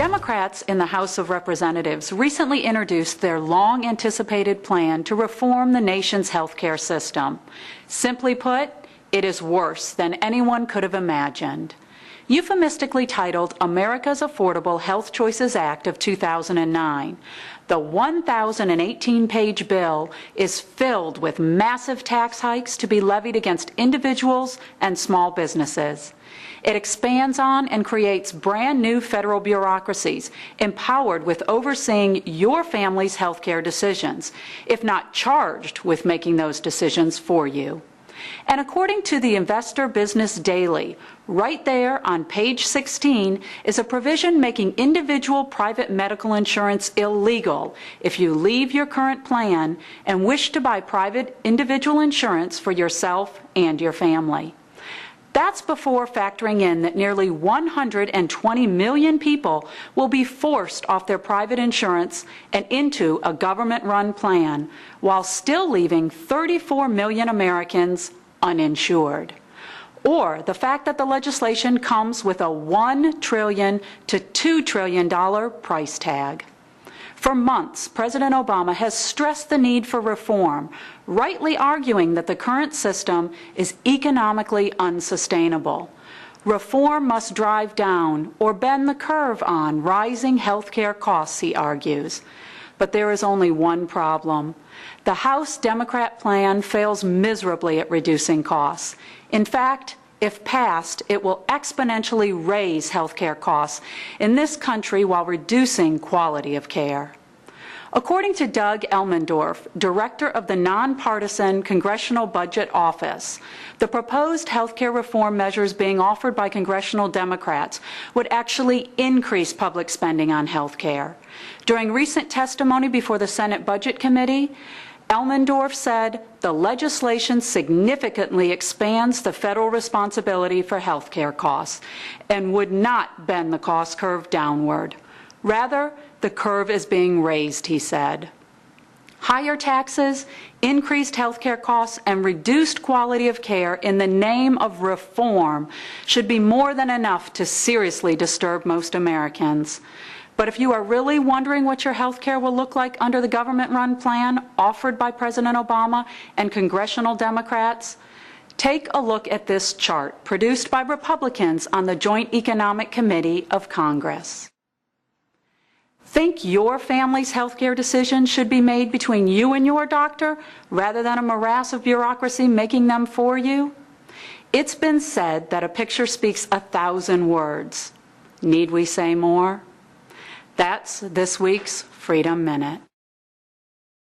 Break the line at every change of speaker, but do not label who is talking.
Democrats in the House of Representatives recently introduced their long-anticipated plan to reform the nation's healthcare system. Simply put, it is worse than anyone could have imagined. Euphemistically titled America's Affordable Health Choices Act of 2009, the 1,018-page bill is filled with massive tax hikes to be levied against individuals and small businesses. It expands on and creates brand new federal bureaucracies empowered with overseeing your family's health care decisions, if not charged with making those decisions for you. And according to the Investor Business Daily, right there on page 16 is a provision making individual private medical insurance illegal if you leave your current plan and wish to buy private individual insurance for yourself and your family. That's before factoring in that nearly 120 million people will be forced off their private insurance and into a government-run plan, while still leaving 34 million Americans uninsured. Or the fact that the legislation comes with a $1 trillion to $2 trillion price tag. For months, President Obama has stressed the need for reform, rightly arguing that the current system is economically unsustainable. Reform must drive down or bend the curve on rising health care costs, he argues. But there is only one problem. The House Democrat plan fails miserably at reducing costs. In fact, if passed, it will exponentially raise health care costs in this country while reducing quality of care. According to Doug Elmendorf, director of the nonpartisan Congressional Budget Office, the proposed health care reform measures being offered by congressional Democrats would actually increase public spending on health care. During recent testimony before the Senate Budget Committee, Elmendorf said the legislation significantly expands the federal responsibility for health care costs and would not bend the cost curve downward. Rather, the curve is being raised, he said. Higher taxes, increased health care costs, and reduced quality of care in the name of reform should be more than enough to seriously disturb most Americans. But if you are really wondering what your health care will look like under the government-run plan offered by President Obama and congressional Democrats, take a look at this chart produced by Republicans on the Joint Economic Committee of Congress. Think your family's health care decisions should be made between you and your doctor rather than a morass of bureaucracy making them for you? It's been said that a picture speaks 1,000 words. Need we say more? That's this week's Freedom Minute.